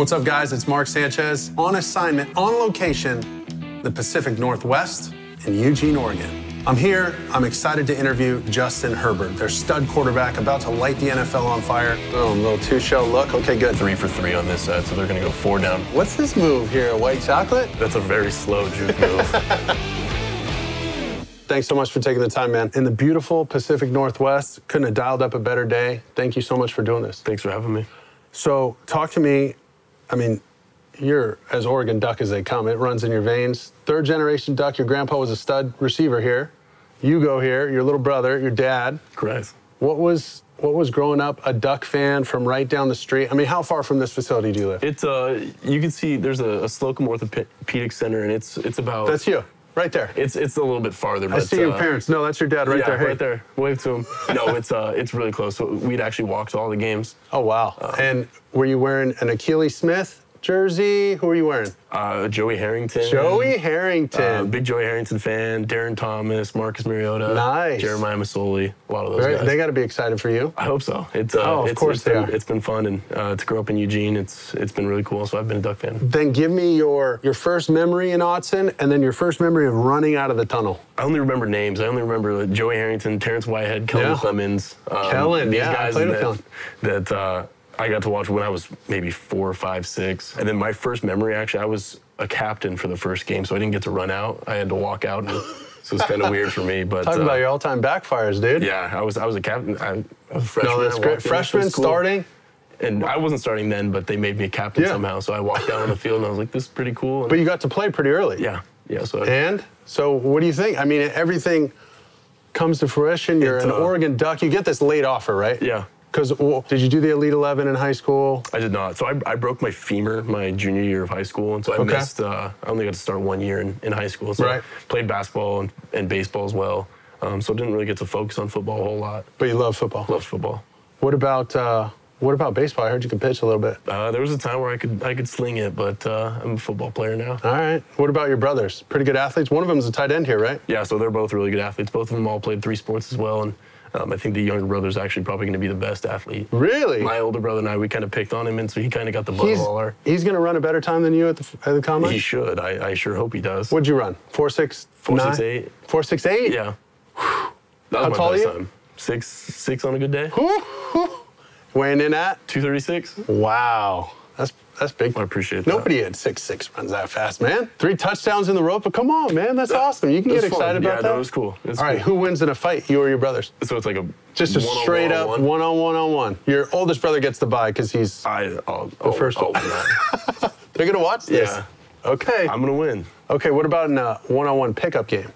What's up, guys? It's Mark Sanchez on assignment, on location, the Pacific Northwest in Eugene, Oregon. I'm here. I'm excited to interview Justin Herbert, their stud quarterback, about to light the NFL on fire. Boom, little two-show look. Okay, good. 3 for 3 on this set, so they're going to go 4 down. What's this move here, white chocolate? That's a very slow juke move. Thanks so much for taking the time, man. In the beautiful Pacific Northwest, couldn't have dialed up a better day. Thank you so much for doing this. Thanks for having me. So talk to me. I mean, you're as Oregon Duck as they come. It runs in your veins. 3rd generation Duck. Your grandpa was a stud receiver here. You go here. Your little brother, your dad. Correct. What was growing up a Duck fan from right down the street? I mean, how far from this facility do you live? It's you can see there's a Slocum Orthopedic Center, and it's about. That's you. Right there. It's a little bit farther. But, I see your parents. No, that's your dad right there. Hey. Right there. Wave to him. No, it's really close. So we'd actually walk to all the games. Oh, wow. And were you wearing an Achilles Smith jersey? Who were you wearing? Joey Harrington. Joey Harrington. Big Joey Harrington fan. Darren Thomas, Marcus Mariota. Nice. Jeremiah Masoli. A lot of those guys. They got to be excited for you. I hope so. Of course they are. It's been fun, and to grow up in Eugene, it's been really cool. So I've been a Duck fan. Then give me your first memory in Autzen, and then your first memory of running out of the tunnel. I only remember names. I only remember Joey Harrington, Terrence Whitehead, Kellen Clemens. Kellen, these guys I played with Kellen. That I got to watch when I was maybe 4, 5, 6. And then my first memory, actually, I was a captain for the first game, so I didn't get to run out. I had to walk out, and so it's kind of weird for me. But talk about your all-time backfires, dude. Yeah, I was a captain. I was a freshman. No, that's great. Freshman starting. And I wasn't starting then, but they made me a captain somehow. So I walked down on the field, and I was like, this is pretty cool. And but you got to play pretty early. Yeah. So what do you think? I mean, everything comes to fruition. You're an Oregon Duck. You get this late offer, right? Yeah. Because did you do the Elite 11 in high school? I did not. So I broke my femur my junior year of high school, and so I missed. I only got to start 1 year in high school. So I played basketball and baseball as well. So I didn't really get to focus on football a whole lot. But you love football. Loved football. What about baseball? I heard you could pitch a little bit. There was a time where I could sling it, but I'm a football player now. All right. What about your brothers? Pretty good athletes. One of them is a tight end here, right? Yeah. So they're both really good athletes. Both of them all played 3 sports as well, and I think the younger brother's actually probably going to be the best athlete. Really? My older brother and I, we kind of picked on him, and so he kind of got the butt of all our. He's going to run a better time than you at the combine? He should. I sure hope he does. What'd you run? 4.6? 4.68. 4.68? Yeah. That was my best time. 6'6" on a good day. Weighing in at? 236. Wow. That's big. I appreciate that. Nobody at 6'6" runs that fast, man. 3 touchdowns in the rope, but come on, man. That's awesome. You can get excited about that. Yeah, no, it was cool. All right, who wins in a fight, you or your brothers? So it's like just a straight up one-on-one. Your oldest brother gets the bye because he's the first one. They're going to watch this? Yeah. Okay. I'm going to win. Okay, what about in a one-on-one pickup game?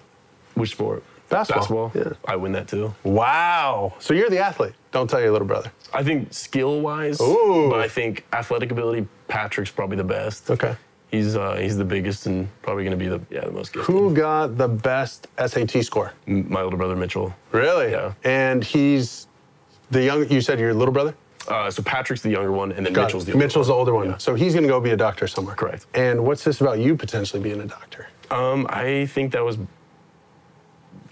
Which sport? Basketball. Yeah. I win that too. Wow. So you're the athlete. Don't tell your little brother. I think skill-wise, but I think athletic ability, Patrick's probably the best. Okay. He's the biggest and probably going to be the most gifted. Who got the best SAT score? My older brother, Mitchell. Really? Yeah. And he's the young. You said your little brother? So Patrick's the younger one, and then Mitchell's the older one. Mitchell's the older one. Yeah. So he's going to go be a doctor somewhere. Correct. And what's this about you potentially being a doctor? I think that was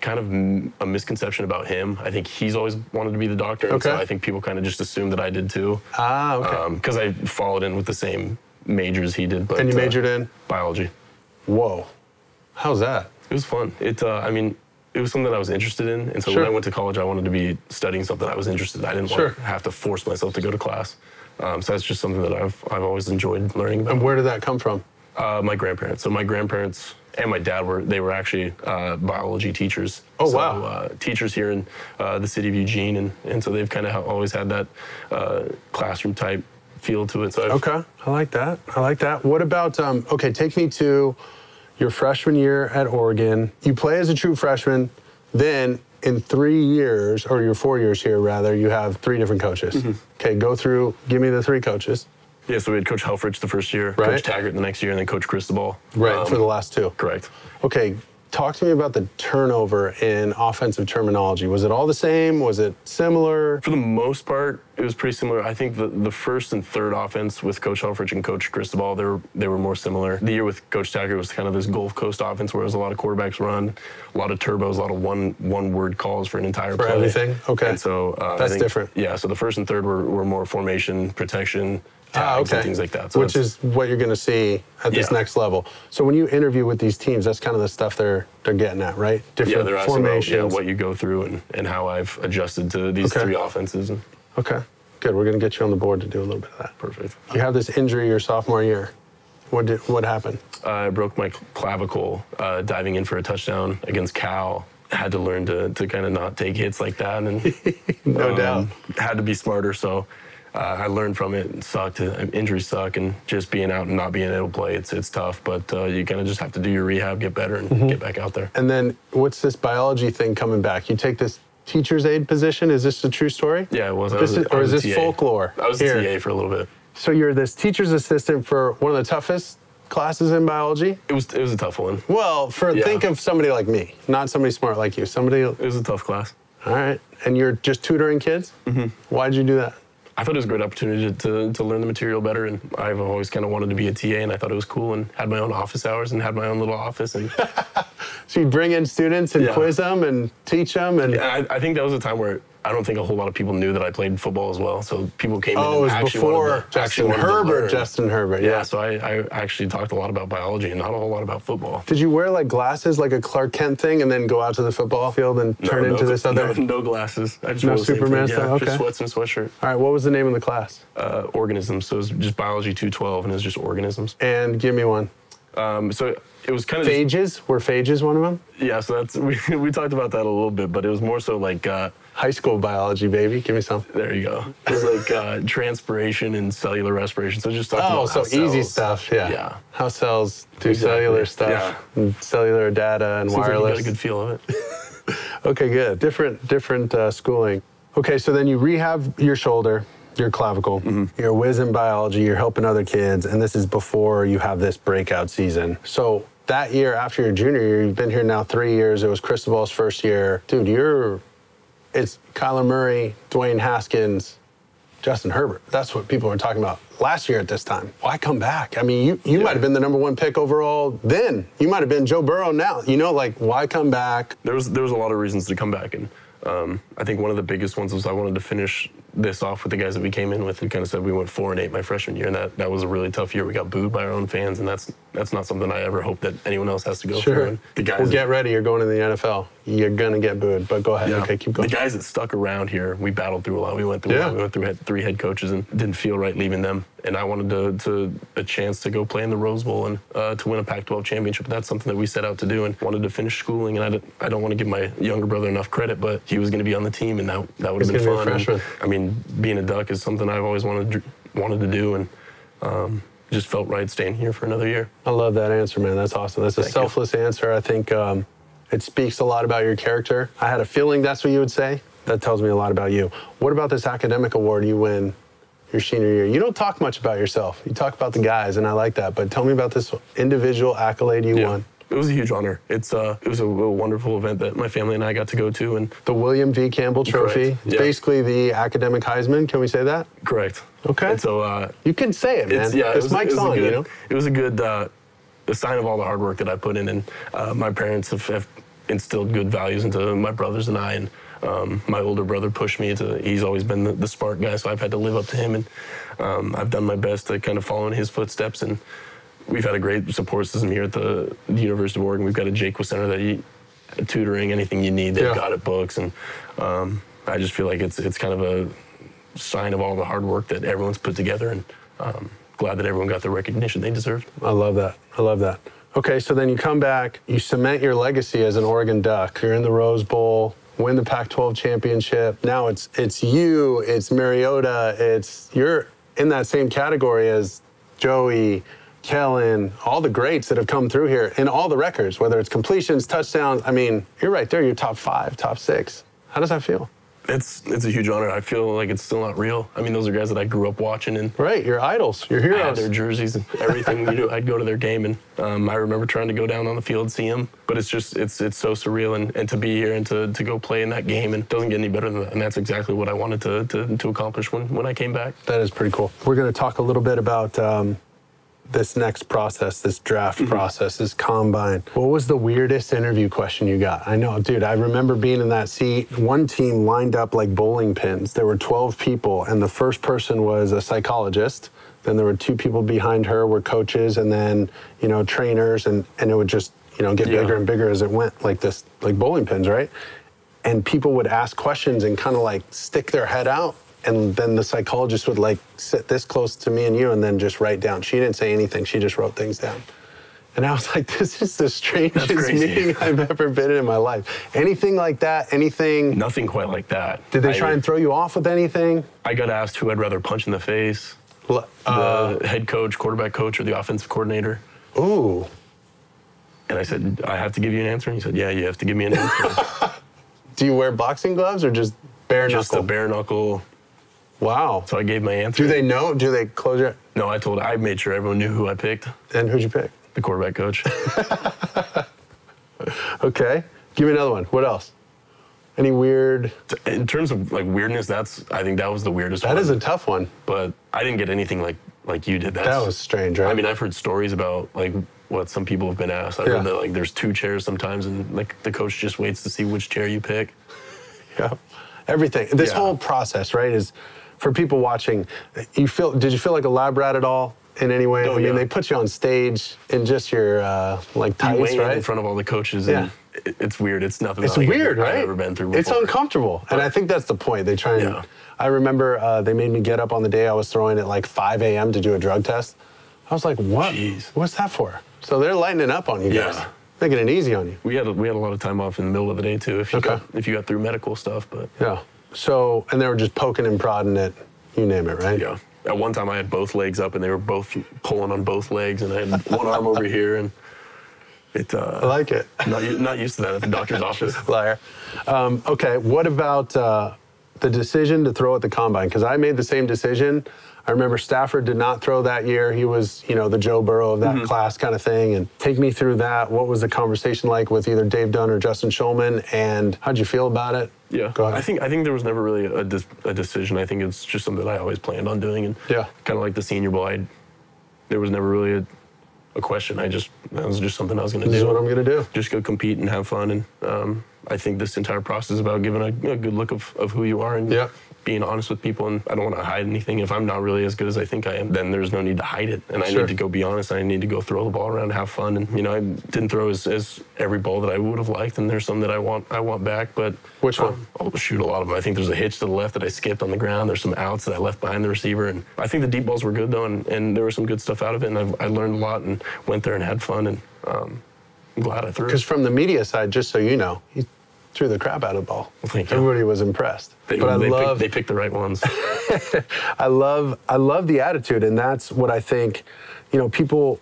kind of a misconception about him. I think he's always wanted to be the doctor, and so I think people kind of just assumed that I did too. Ah, okay. Because I followed in with the same majors he did. But, and you majored in? Biology. Whoa. How's that? It was fun. I mean, it was something that I was interested in, and so when I went to college, I wanted to be studying something I was interested in. I didn't want to have to force myself to go to class. So that's just something that I've always enjoyed learning about. And where did that come from? My grandparents. So my grandparents and my dad were actually biology teachers. Oh, so, wow. Teachers here in the city of Eugene, and so they've kind of always had that classroom type feel to it. So okay, I like that. I like that. What about, okay, take me to your freshman year at Oregon. You play as a true freshman, then in 3 years, or your 4 years here rather, you have 3 different coaches. Okay, go through, give me the 3 coaches. Yeah, so we had Coach Helfrich the first year, Coach Taggart the next year, and then Coach Cristobal. Right, for the last 2. Correct. Okay, talk to me about the turnover in offensive terminology. Was it all the same? Was it similar? For the most part, it was pretty similar. I think the first and third offense with Coach Helfrich and Coach Cristobal, they were more similar. The year with Coach Taggart was kind of this Gulf Coast offense where it was a lot of quarterbacks run, a lot of turbos, a lot of one-word calls for an entire play. For everything? Okay. And so that's different. Yeah, so the first and third were more formation, protection, tags and things like that. So which is what you're going to see at this next level. So when you interview with these teams, that's kind of the stuff they're getting at, right? Different they're formations. About, what you go through and how I've adjusted to these three offenses. Okay, good. We're going to get you on the board to do a little bit of that. Perfect. You have this injury your sophomore year. What happened? I broke my clavicle diving in for a touchdown against Cal. Had to learn to kind of not take hits like that, and no doubt had to be smarter. So I learned from it. It sucked. Injuries suck, and just being out and not being able to play, it's tough. But you kind of just have to do your rehab, get better, and get back out there. And then what's this biology thing coming back? You take this teacher's aide position. Is this a true story? Yeah, it was. Or is this folklore? I was a TA for a little bit. So you're this teacher's assistant for one of the toughest classes in biology? It was a tough one. Well, think of somebody like me, not somebody smart like you. It was a tough class. All right. And you're just tutoring kids? Why did you do that? I thought it was a great opportunity to learn the material better, and I've always kind of wanted to be a TA, and I thought it was cool, and had my own office hours and had my own little office. And so you'd bring in students and quiz them and teach them? And I think that was a time where I don't think a whole lot of people knew that I played football as well. So people came in and it was actually before Justin Herbert. Yeah, so I actually talked a lot about biology and not a whole lot about football. Did you wear like glasses, like a Clark Kent thing, and then go out to the football field and turn into this other? No glasses. I just no Superman stuff? Okay. Just sweats and sweatshirt. All right, what was the name of the class? Organisms. So it was just biology 212, and it was just organisms. And give me one. So it was kind of phages. Were phages one of them? Yeah. So that's we talked about that a little bit, but it was more so like high school biology, baby. Give me some. There you go. It was like transpiration and cellular respiration. So just talking about so easy stuff. Yeah. How cells do cellular stuff, and cellular data and Seems wireless. Like you got a good feel of it. Okay, good. Different schooling. Okay, so then you rehab your shoulder, your clavicle. You're a whiz in biology. You're helping other kids, and this is before you have this breakout season. So that year after your junior year, you've been here now 3 years. It was Cristobal's first year. Dude, it's Kyler Murray, Dwayne Haskins, Justin Herbert. That's what people were talking about last year at this time. Why come back? I mean, you might have been the #1 pick overall then. You might have been Joe Burrow now. Why come back? There was a lot of reasons to come back, and I think one of the biggest ones was I wanted to finish this off with the guys that we came in with. We kind of said we went 4-8 my freshman year, and that was a really tough year. We got booed by our own fans, and that's not something I ever hope that anyone else has to go through. And the guys get ready. You're going to the NFL. You're gonna get booed, but go ahead. Yeah. Okay, keep going. The guys that stuck around here, we battled through a lot. We went through a lot. We went through 3 head coaches, and it didn't feel right leaving them. And I wanted a chance to go play in the Rose Bowl and to win a Pac-12 championship. That's something that we set out to do, and wanted to finish schooling. And I don't want to give my younger brother enough credit, but he was going to be on the team, and that would have been fun. Be a freshman. I mean, being a Duck is something I've always wanted to do, and just felt right staying here for another year. I love that answer, man. That's awesome. That's a selfless answer. I think it speaks a lot about your character. I had a feeling that's what you would say. That tells me a lot about you. What about this academic award you win your senior year? You don't talk much about yourself. You talk about the guys, and I like that. But tell me about this individual accolade you won. It was a huge honor. It was a wonderful event that my family and I got to go to. And the William V. Campbell Trophy. It's basically the academic Heisman. Can we say that? Correct. Okay. And so you can say it, man. This mic's on, you know? It was a good sign of all the hard work that I put in. And my parents have instilled good values into my brothers and I. And my older brother pushed me he's always been the smart guy, so I've had to live up to him. And I've done my best to kind of follow in his footsteps. And we've had a great support system here at the University of Oregon. We've got a Jake Center that tutoring, anything you need, they've got it, books. And I just feel like it's kind of a sign of all the hard work that everyone's put together, and glad that everyone got the recognition they deserved. I love that. Okay, so then you come back, you cement your legacy as an Oregon Duck. You're in the Rose Bowl, win the Pac-12 championship. Now it's you, it's Mariota, you're in that same category as Joey, Kellen, all the greats that have come through here in all the records, whether it's completions, touchdowns. I mean, you're right there. You're top 5, top 6. How does that feel? It's a huge honor. I feel like it's still not real. I mean, those are guys that I grew up watching. And right, your idols, your heroes. I had their jerseys and everything. I'd go to their game, and I remember trying to go down on the field, see them. But it's so surreal, and to be here and to go play in that game, and it doesn't get any better than that. And that's exactly what I wanted to accomplish when I came back. That is pretty cool. We're going to talk a little bit about this next process, this draft process, this combine. What was the weirdest interview question you got? I know, dude, I remember being in that seat. One team lined up like bowling pins. There were 12 people, and the first person was a psychologist. Then there were 2 people behind her were coaches, and then, you know, trainers, and it would just, you know, get bigger and bigger as it went, like this, like bowling pins, right? And people would ask questions and kind of like stick their head out, and then the psychologist would like sit this close to me and you and then just write down. She didn't say anything, she just wrote things down. And I was like, this is the strangest meeting I've ever been in my life. Anything like that? Anything? Nothing quite like that. Did they try and throw you off with anything? I got asked who I'd rather punch in the face, the head coach, quarterback coach, or the offensive coordinator. Ooh. And I said, I have to give you an answer? And he said, yeah, you have to give me an answer. Do you wear boxing gloves or just bare knuckle? Just a bare knuckle. Wow. So I gave my answer. Do they know? Do they close your... No, I made sure everyone knew who I picked. And who'd you pick? The quarterback coach. Okay. Give me another one. What else? Any weird... In terms of like weirdness, I think that was the weirdest one. That is a tough one. But I didn't get anything like you did. That was strange, right? I mean, I've heard stories about like what some people have been asked. I heard that like there's 2 chairs sometimes, and like the coach just waits to see which chair you pick. Yeah. Everything. This whole process, right, is for people watching. Did you feel like a lab rat at all? In any way? I mean, they put you on stage in just your like tights, right? In front of all the coaches, and it's weird. It's nothing. It's weird, right? I've ever been through before. It's uncomfortable, and I think that's the point. They try and. I remember they made me get up on the day I was throwing at like 5 a.m. to do a drug test. I was like, what? Jeez. What's that for? So they're lightening up on you guys, making it easy on you. We had a lot of time off in the middle of the day too, if you got through medical stuff, but So and they were just poking and prodding at you name it, right? Yeah. At one time, I had both legs up, and they were both pulling on both legs, and I had one arm over here, and I like it. Not used to that at the doctor's office. Liar. Okay, what about the decision to throw at the combine? Because I made the same decision. I remember Stafford did not throw that year. He was, you know, the Joe Burrow of that class kind of thing. And take me through that. What was the conversation like with either Dave Dunn or Justin Schulman? And how'd you feel about it? Yeah, go ahead. I think there was never really a decision. I think it's just something that I always planned on doing. And kind of like the Senior Bowl, there was never really a question. That was just something I was going to do. This is what I'm going to do. Just go compete and have fun. And I think this entire process is about giving a good look of who you are and being honest with people. And I don't want to hide anything. If I'm not really as good as I think I am, then there's no need to hide it. And I need to go be honest. And I need to go throw the ball around and have fun. And, you know, I didn't throw as every ball that I would have liked. And there's some that I want back. But which one? I'll shoot a lot of them. I think there's a hitch to the left that I skipped on the ground. There's some outs that I left behind the receiver. And I think the deep balls were good, though. And there was some good stuff out of it. And I learned a lot and went there and had fun. And I'm glad I threw. Because from the media side, just so you know, he threw the crap out of the ball. Well, thank you. Everybody was impressed. They picked the right ones. I love the attitude, and that's what I think. You know, people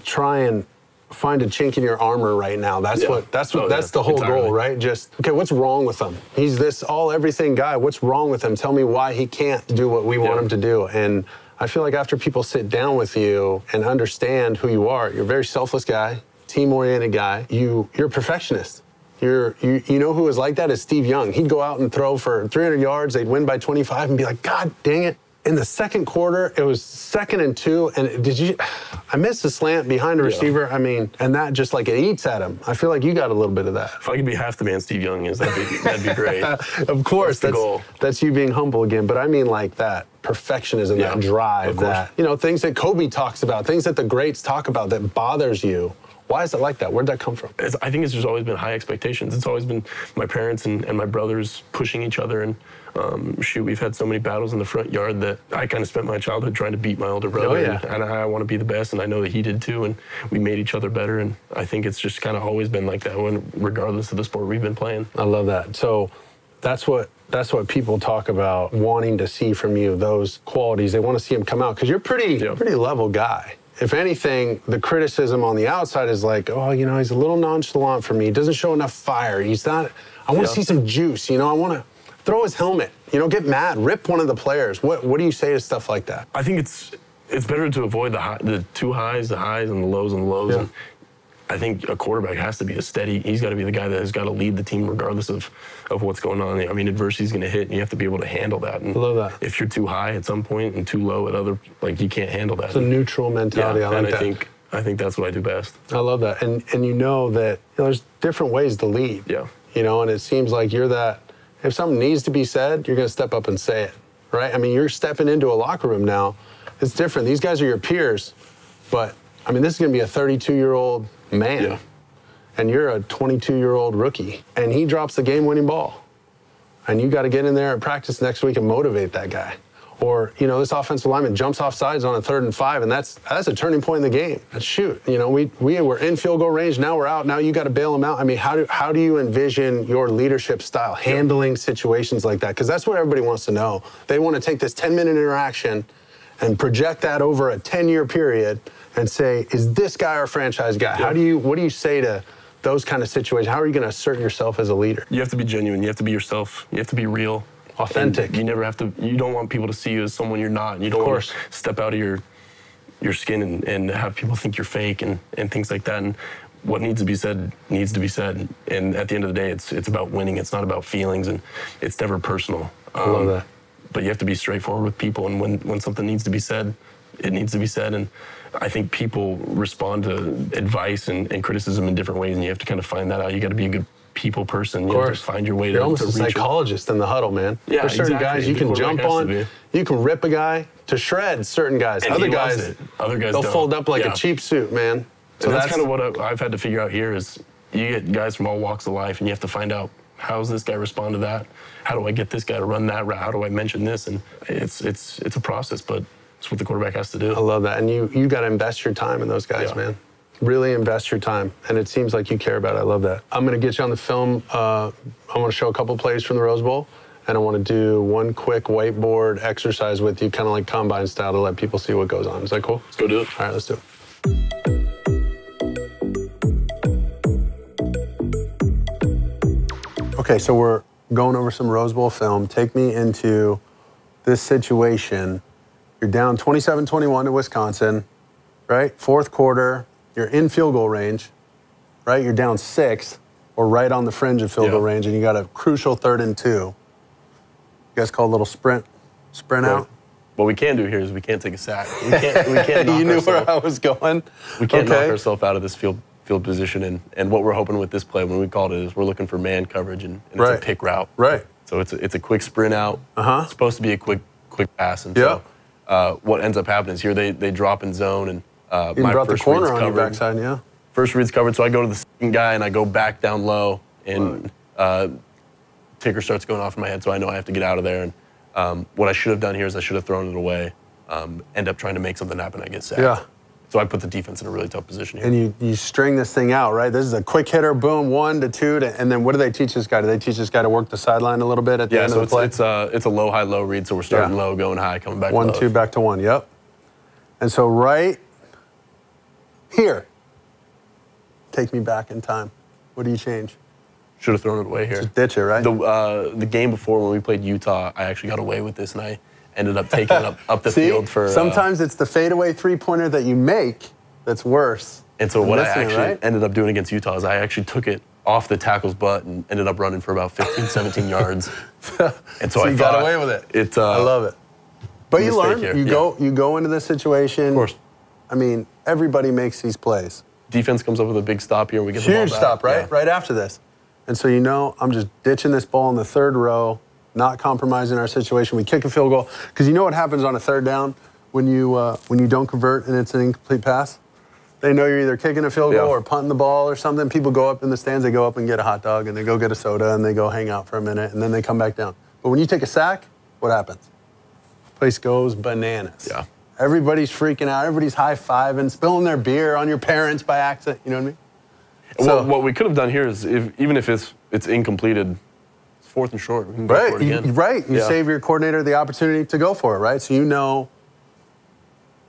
try and find a chink in your armor right now. That's the whole goal, right? Just okay, what's wrong with him? He's this everything guy. What's wrong with him? Tell me why he can't do what we want him to do. And I feel like after people sit down with you and understand who you are, you're a very selfless guy, team-oriented guy. You're a perfectionist. You know who was like that is Steve Young. He'd go out and throw for 300 yards. They'd win by 25 and be like, God dang it. In the second quarter, it was 2nd and 2. And I missed a slant behind a receiver. I mean, and that just like it eats at him. I feel like you got a little bit of that. If I could be half the man Steve Young is, that'd be great. Of course, that's the goal. That's you being humble again. But I mean like that perfectionism, that drive, that, you know, things that Kobe talks about, things that the greats talk about that bothers you. Why is it like that? Where'd that come from? I think it's just always been high expectations. It's always been my parents and my brothers pushing each other. And we've had so many battles in the front yard that I kind of spent my childhood trying to beat my older brother. And I want to be the best, and I know that he did too. And we made each other better. And I think it's just kind of always been like that, regardless of the sport we've been playing. I love that. So that's what people talk about, wanting to see from you, those qualities. They want to see them come out because you're pretty level guy. If anything, the criticism on the outside is like, oh, you know, he's a little nonchalant for me. He doesn't show enough fire. He's not, I want to see some juice. You know, I want to throw his helmet, you know, get mad, rip one of the players. What do you say to stuff like that? I think it's better to avoid the two highs, the highs and the lows and the lows. Yeah. And I think a quarterback has to be he's got to be the guy that has got to lead the team regardless of what's going on. I mean, adversity is going to hit, and you have to be able to handle that. And I love that. If you're too high at some point and too low at other, like, you can't handle that. It's a neutral mentality. I like that. I think that's what I do best. I love that. And you know that there's different ways to lead. Yeah. You know, and it seems like you're that, if something needs to be said, you're going to step up and say it, right? I mean, you're stepping into a locker room now It's different. These guys are your peers, but I mean, this is going to be a 32-year-old man, and you're a 22-year-old rookie, and he drops the game-winning ball, and you got to get in there at practice next week and motivate that guy. Or, you know, this offensive lineman jumps off sides on a 3rd and 5, and that's a turning point in the game. And shoot, you know, we were in field goal range, now we're out, now you got to bail them out. I mean, how do you envision your leadership style, handling situations like that? Because that's what everybody wants to know. They want to take this 10-minute interaction and project that over a 10-year period and say, is this guy our franchise guy? What do you say to those kind of situations? How are you going to assert yourself as a leader? You have to be genuine. You have to be yourself. You have to be real. Authentic. And you don't want people to see you as someone you're not. You don't want to step out of your skin and have people think you're fake and things like that. And what needs to be said needs to be said. And at the end of the day, it's about winning. It's not about feelings, and it's never personal. I love that. But you have to be straightforward with people, and when something needs to be said, it needs to be said. And I think people respond to advice and criticism in different ways, and you have to kind of find that out. You got to be a good people person. You have to find your way. You're almost a psychologist in the huddle, man. Yeah, there's certain guys you can jump on. You can rip a guy to shreds. Certain guys. And other guys they'll don't. Fold up like a cheap suit, man. So that's kind of what I've had to figure out here is you get guys from all walks of life, and you have to find out, how does this guy respond to that? How do I get this guy to run that route? How do I mention this? And it's a process, but it's what the quarterback has to do. I love that. And you got to invest your time in those guys, man. Really invest your time. And it seems like you care about it. I love that. I'm going to get you on the film. I want to show a couple plays from the Rose Bowl, and I want to do one quick whiteboard exercise with you, kind of like combine style, to let people see what goes on. Is that cool? Let's go do it. All right, let's do it. Okay, so we're going over some Rose Bowl film. Take me into this situation. You're down 27-21 to Wisconsin, right? 4th quarter, you're in field goal range, right? You're down 6, or right on the fringe of field goal range, and you got a crucial 3rd and 2. You guys call a little sprint out? What we can do here is we can't take a sack. We can't knock You knew where I was going? We can't knock ourselves out of this field position, and what we're hoping with this play, when we called it, is we're looking for man coverage, and it's a pick route. Right. So it's a quick sprint out. It's supposed to be a quick pass, and so what ends up happening is here they drop in zone, and my brought the corner on your backside, First read's covered, so I go to the second guy, and I go back down low, and ticker starts going off in my head, so I know I have to get out of there. And what I should have done here is I should have thrown it away, end up trying to make something happen, I get sacked. Yeah. So I put the defense in a really tough position here. And you string this thing out, right? This is a quick hitter, boom, 1 to 2, and then what do they teach this guy? Do they teach this guy to work the sideline a little bit at the end of the play? It's a low, high, low read, so we're starting low, going high, coming back 1, 2, back to 1, yep. And so right here, take me back in time. What do you change? Should have thrown it away here. Just ditch it, right? The game before, when we played Utah, I actually got away with this, and I ended up taking it up the field for... Sometimes it's the fadeaway three-pointer that you make that's worse. And so what I actually ended up doing against Utah is I actually took it off the tackle's butt and ended up running for about 15, 17 yards. And so I got away with it. I love it. But you learn. You go into this situation. Of course. I mean, everybody makes these plays. Defense comes up with a big stop here, and we get the ball back. Huge stop, right? Yeah. Right after this. And so I'm just ditching this ball in the 3rd row, not compromising our situation. We kick a field goal. Because you know what happens on a 3rd down when you don't convert and it's an incomplete pass? They know you're either kicking a field goal or punting the ball or something. People go up in the stands, they go up and get a hot dog, and they go get a soda, and they go hang out for a minute, and then they come back down. But when you take a sack, what happens? Place goes bananas. Yeah. Everybody's freaking out. Everybody's high-fiving, spilling their beer on your parents by accident. You know what I mean? So, what we could have done here is, even if it's incompleted, it's 4th and short. We can go for it again. You save your coordinator the opportunity to go for it, right? So you know,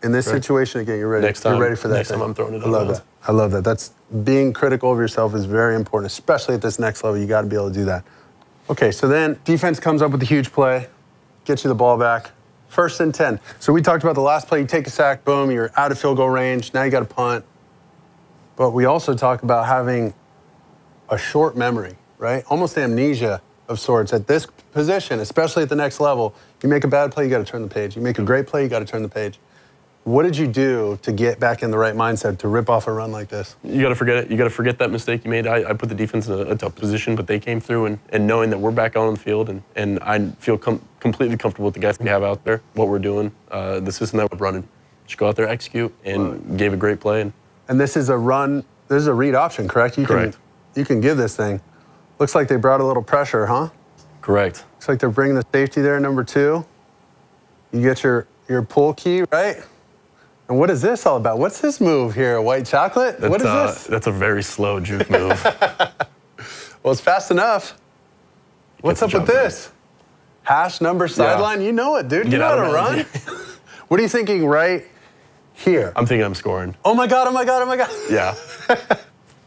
in this situation again, you're ready. You're ready for that. Next time I'm throwing it. I love that. I love that. That's being critical of yourself is very important, especially at this next level. You got to be able to do that. Okay, so then defense comes up with a huge play, gets you the ball back. 1st and 10. So we talked about the last play. You take a sack, boom, you're out of field goal range. Now you got to punt. But we also talk about having a short memory, right? Almost amnesia of sorts at this position, especially at the next level. You make a bad play, you got to turn the page. You make a great play, you got to turn the page. What did you do to get back in the right mindset to rip off a run like this? You got to forget it. You got to forget that mistake you made. I put the defense in a tough position, but they came through, and knowing that we're back out on the field, and I feel completely comfortable with the guys we have out there, what we're doing, the system that we're running. Just go out there, execute, and gave a great play. And this is a run. This is a read option, correct? Correct. You can give this thing. Looks like they brought a little pressure, huh? Correct. Looks like they're bringing the safety there, number 2. You get your pull key, right? And what is this all about? What's this move here? White chocolate? What is this? That's a very slow juke move. Well, it's fast enough. What's up with this? Hash number sideline? Yeah. You know it, dude. You know how to run. What are you thinking right here? I'm thinking I'm scoring. Oh my God, oh my God, oh my God. Yeah.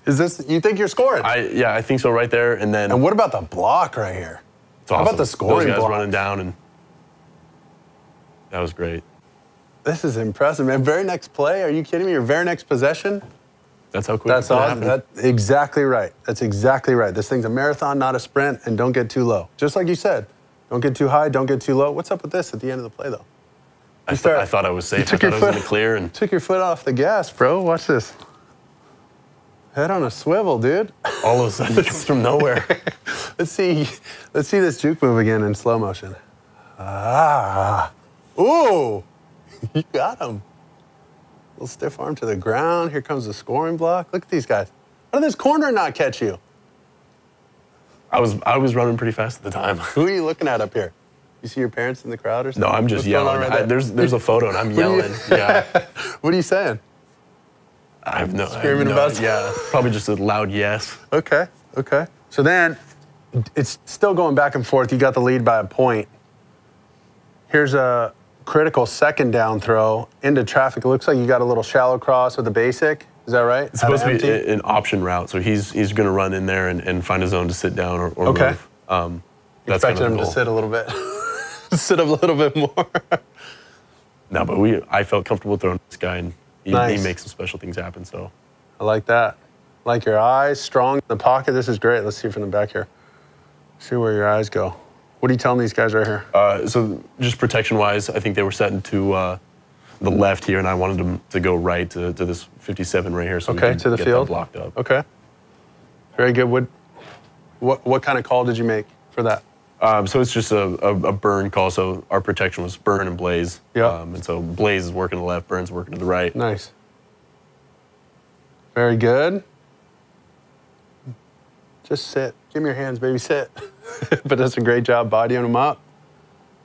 Is this, you think you're scoring? I think so right there. And then. And what about the block right here? How about the scoring Those guys block? running down, and that was great. This is impressive, man. Very next play, are you kidding me? Your very next possession? That's how quick That's awesome. That's exactly right. That's exactly right. This thing's a marathon, not a sprint, and don't get too low. Just like you said, don't get too high, don't get too low. What's up with this at the end of the play, though? I thought I was safe. I thought I was in the clear. And took your foot off the gas, bro. Watch this. Head on a swivel, dude. All of a sudden, it comes from nowhere. Let's see this juke move again in slow motion. Ooh, you got him. Little stiff arm to the ground. Here comes the scoring block. Look at these guys. How did this corner not catch you? I was running pretty fast at the time. Who are you looking at up here? You see your parents in the crowd or something? No, I'm just yelling. Right there's a photo and I'm yelling. Yeah. What are you saying? I have no. Screaming about. Yeah. Probably just a loud yes. Okay. Okay. So then, it's still going back and forth. You got the lead by a point. Here's a critical second down throw into traffic. It looks like you got a little shallow cross with a basic. Is that right? It's supposed to be an option route, so he's going to run in there and find a zone to sit down or move. That's expecting him to sit a little bit, sit a little bit more. No, but I felt comfortable throwing this guy, and he makes some special things happen. So I like that. Like your eyes, strong in the pocket. This is great. Let's see from the back here. See where your eyes go. What are you telling these guys right here? So just protection-wise, I think they were setting to the left here, and I wanted them to go right to this 57 right here, so we could to the get field that blocked up. Okay, very good. What kind of call did you make for that? So it's just a burn call. So our protection was Burn and Blaze. Yeah. And so Blaze is working to the left, Burn's working to the right. Nice. Very good. Just sit. Give me your hands, baby. Sit. But that's a great job bodying him up.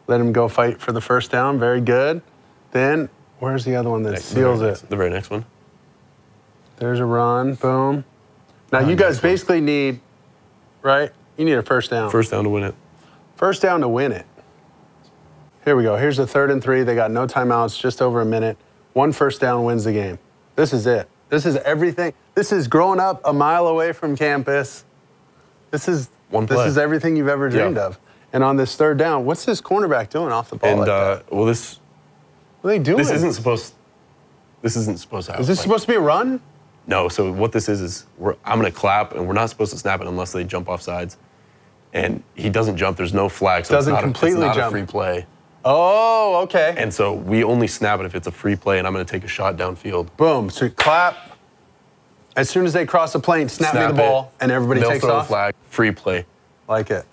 Let him go fight for the first down. Very good. Then, where's the other one that seals it? The very next one. There's a run. Boom. Now, you guys basically need, right? You need a first down. First down to win it. First down to win it. Here we go. Here's the 3rd and 3. They got no timeouts, just over a minute. 1 first down wins the game. This is it. This is everything. This is growing up a mile away from campus. This is everything you've ever dreamed of. And on this 3rd down, what's this cornerback doing off the ball? And like that? well, this. What are they doing? This isn't supposed to happen. Is this supposed to be a run? No. So what this is I'm going to clap, and we're not supposed to snap it unless they jump off sides. And he doesn't jump. There's no flag, so Doesn't completely it's not jump. a free play. Oh, okay. And so we only snap it if it's a free play, and I'm going to take a shot downfield. Boom. So clap. As soon as they cross the plane, snap me the ball, and everybody takes throw off. A flag, free play. Like it.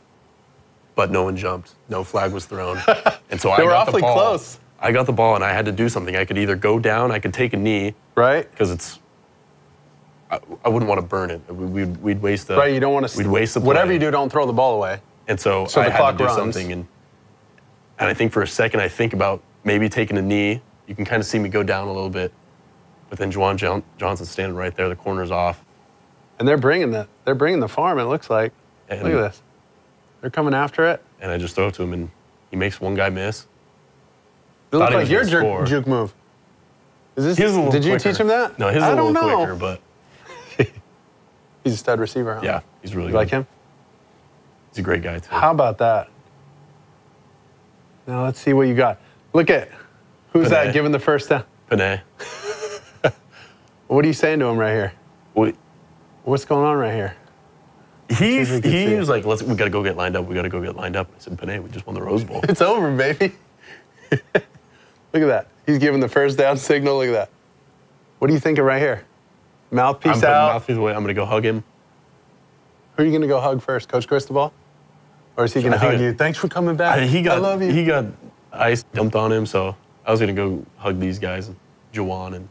But no one jumped. No flag was thrown. And so They I were got awfully the ball. close. I got the ball, and I had to do something. I could either go down, I could take a knee. Right. Because I wouldn't want to burn it. We'd waste the. Right, you don't want to. We'd waste the play. Whatever you do, don't throw the ball away. And so I had to do something. And I think for a second, I think about maybe taking a knee. You can kind of see me go down a little bit. But then Juwan Johnson's standing right there. The corner's off. And they're bringing the farm, it looks like. And look at this. They're coming after it. And I just throw it to him, and he makes one guy miss. It looks like your juke move. Did you teach him that? No, his is a little quicker, but. He's a stud receiver, huh? Yeah, he's really good. You like him? He's a great guy, too. How about that? Now let's see what you got. Look at, who's that giving the first down? Panay. What are you saying to him right here? What's going on right here? He was like, we got to go get lined up. We got to go get lined up. I said, Panay, we just won the Rose Bowl. It's over, baby. Look at that. He's giving the first down signal. Look at that. What are you thinking right here? Mouthpiece out? Mouthpiece away. I'm going to go hug him. Who are you going to go hug first? Coach Cristobal? Or is he going to hug you? Thanks for coming back. I love you. He got ice dumped on him, so I was going to go hug these guys, Jawan and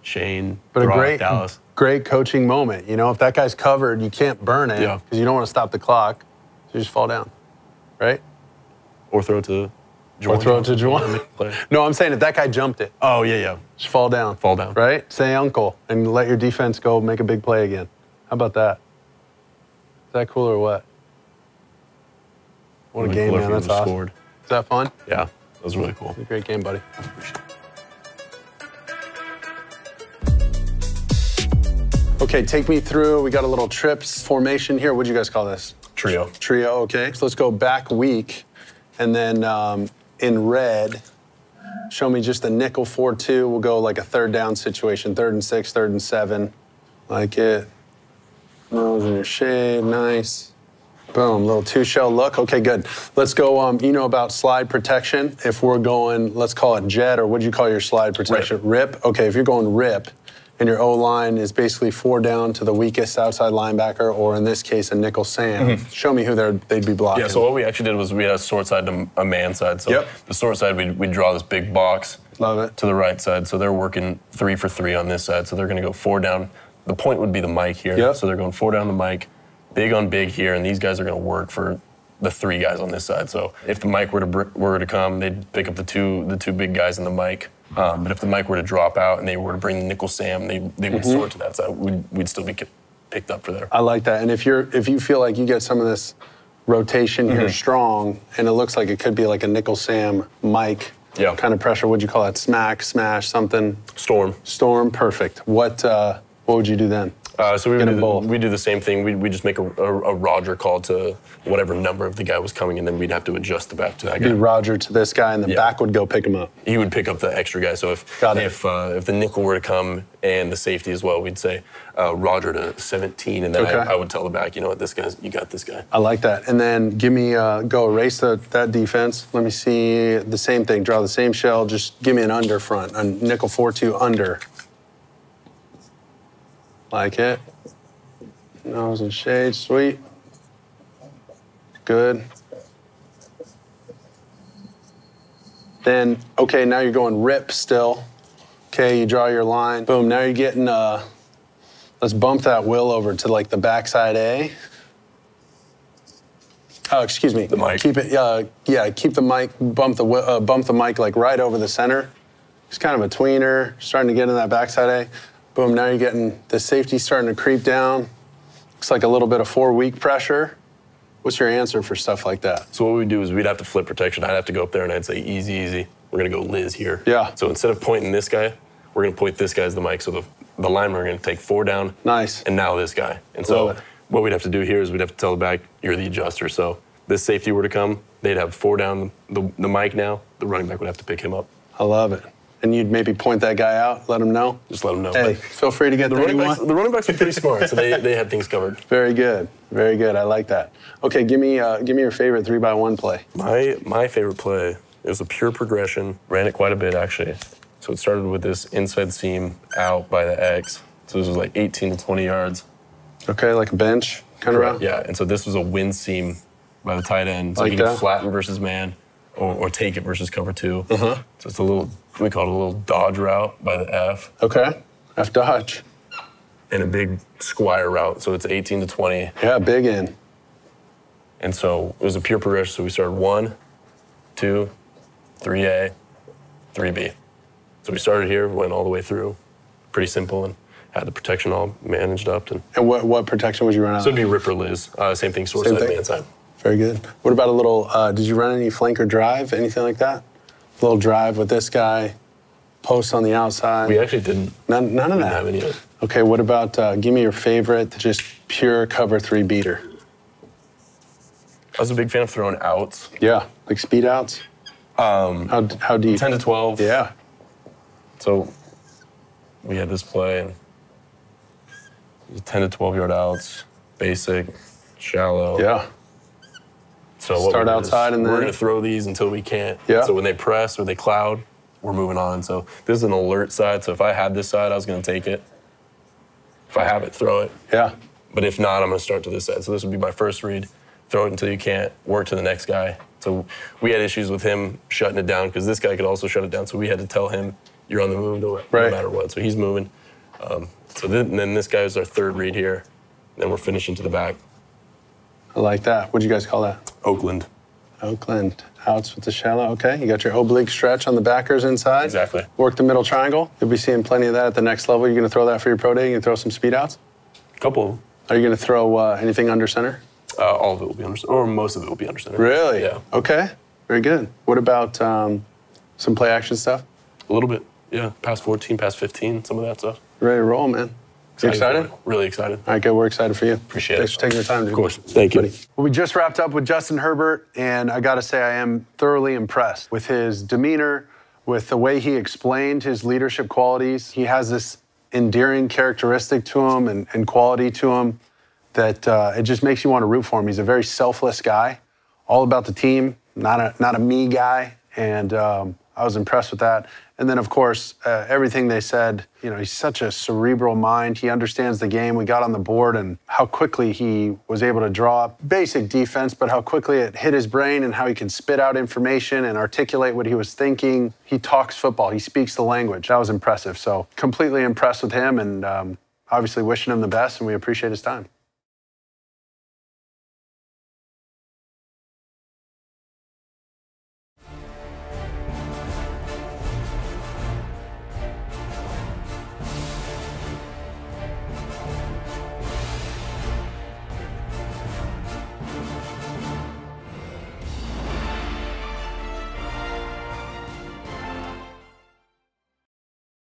Shane, but Brock, Dallas. Great coaching moment. You know, if that guy's covered, you can't burn it because you don't want to stop the clock. So you just fall down, right? Or throw it to Jawan. Or throw it to Jawan. No, I'm saying if that guy jumped it. Oh, yeah. Just fall down. Fall down. Right? Say uncle and let your defense go make a big play again. How about that? Is that cool or what? What a game, man. That's awesome. Scored. Is that fun? Yeah, that was really cool. Great game, buddy. Okay, take me through. We got a little trips formation here. What'd you guys call this? Trio. Trio, okay. So let's go back week. And then in red, show me just a nickel 4-2. We'll go like a third down situation, 3rd and 6, 3rd and 7. Like it. Nose in your shade, nice. Boom, little 2-shell look. Okay, good. Let's go, you know about slide protection. If we're going, let's call it jet, or what'd you call your slide protection? Rip. Okay, if you're going rip, and your O-line is basically 4 down to the weakest outside linebacker, or in this case, a nickel Sam. Show me who they'd be blocking. Yeah, so what we actually did was we had a short side to a man side. So the short side, we'd draw this big box to the right side. So they're working 3 for 3 on this side. So they're going to go 4 down. The point would be the mic here. So they're going 4 down the mic, big on big here, and these guys are going to work for the 3 guys on this side. So if the mic were to come, they'd pick up the two big guys in the mic. But if the mic were to drop out and they were to bring nickel Sam, they would sort to that side. We'd still be picked up for there. I like that. And if you feel like you get some of this rotation here strong, and it looks like it could be like a nickel Sam mic kind of pressure, what'd you call that? Smack, smash, something? Storm. Storm, perfect. What would you do then? So we do the same thing. We just make a Roger call to whatever number of the guy was coming, and then we'd have to adjust the back to that guy. Be Roger to this guy, and the back would go pick him up. He would pick up the extra guy. So if the nickel were to come and the safety as well, we'd say Roger to 17, and then I would tell the back, you know what, this guy's, you got this guy. I like that. And then give me go erase that defense. Let me see the same thing. Draw the same shell. Just give me an under front, a nickel 4-2 under. Like it. Nose and shade, sweet. Good. Then, okay, now you're going rip still. Okay, you draw your line. Boom, now you're getting, let's bump that will over to like the backside A. Oh, excuse me. The mic. Keep it, keep the mic, bump the mic like right over the center. It's kind of a tweener, starting to get in that backside A. Boom, now you're getting the safety starting to creep down. Looks like a little bit of 4-week pressure. What's your answer for stuff like that? So what we'd do is we'd have to flip protection. I'd have to go up there and I'd say, easy, easy. We're going to go Liz here. Yeah. So instead of pointing this guy, we're going to point this guy as the mic. So the linemen are going to take 4 down. Nice. And now this guy. And so what we'd have to do here is we'd have to tell the back, you're the adjuster. So this safety were to come, they'd have 4 down the mic now. The running back would have to pick him up. I love it. And you'd maybe point that guy out, let him know? Just let him know. Hey, feel free to get the running backs. The running backs are pretty smart, so they had things covered. Very good. Very good. I like that. Okay, give me your favorite 3x1 play. My favorite play is a pure progression. Ran it quite a bit, actually. So it started with this inside seam out by the X. So this was like 18 to 20 yards. Okay, like a bench kind of route? Yeah, and so this was a wind seam by the tight end. So like you can flatten versus man or take it versus cover 2. So it's a little, we call it a little dodge route by the F. Okay, F dodge. And a big squire route, so it's 18 to 20. Yeah, big in. And so it was a pure progression, so we started 1, 2, 3A, 3B. So we started here, went all the way through. Pretty simple, and had the protection all managed up. And what protection would you run out? So it'd be rip or Liz. Same thing, source side, man side. Very good. What about a little, did you run any flank or drive, anything like that? A little drive with this guy, post on the outside? We actually didn't. None of that? Didn't have any of it. Okay, what about, give me your favorite, just pure cover 3 beater? I was a big fan of throwing outs. Yeah, like speed outs? How deep? 10 to 12. Yeah. So we had this play, and it was 10 to 12 yard outs, basic, shallow. Yeah. So start outside and then we're going to throw these until we can't. Yeah. So when they press or they cloud, we're moving on. So this is an alert side. So if I had this side, I was going to take it. If I have it, throw it. Yeah. But if not, I'm going to start to this side. So this would be my first read. Throw it until you can't. Work to the next guy. So we had issues with him shutting it down because this guy could also shut it down. So we had to tell him, you're on the move no matter what. So he's moving. So then this guy is our third read here. Then we're finishing to the back. I like that. What'd you guys call that? Oakland. Oakland. Outs with the shallow. Okay, you got your oblique stretch on the backers inside. Exactly. Work the middle triangle. You'll be seeing plenty of that at the next level. You're going to throw that for your pro day? You going to throw some speed outs? A couple of them. Are you going to throw anything under center? All of it will be under center, or most of it will be under center. Really? Yeah. Okay, very good. What about some play action stuff? A little bit, yeah. Past 14, past 15, some of that stuff. Ready to roll, man. You excited? Really excited. All right, good. We're excited for you. Appreciate Thanks it. for taking the time, dude. Of course. Thank you. Well, we just wrapped up with Justin Herbert, and I got to say I am thoroughly impressed with his demeanor, with the way he explained his leadership qualities. He has this endearing characteristic to him and quality to him that it just makes you want to root for him. He's a very selfless guy, all about the team, not a me guy, and I was impressed with that. And then, of course, everything they said, you know, he's such a cerebral mind. He understands the game. We got on the board and how quickly he was able to draw up basic defense, but how quickly it hit his brain and how he can spit out information and articulate what he was thinking. He talks football. He speaks the language. That was impressive. So completely impressed with him and obviously wishing him the best, and we appreciate his time.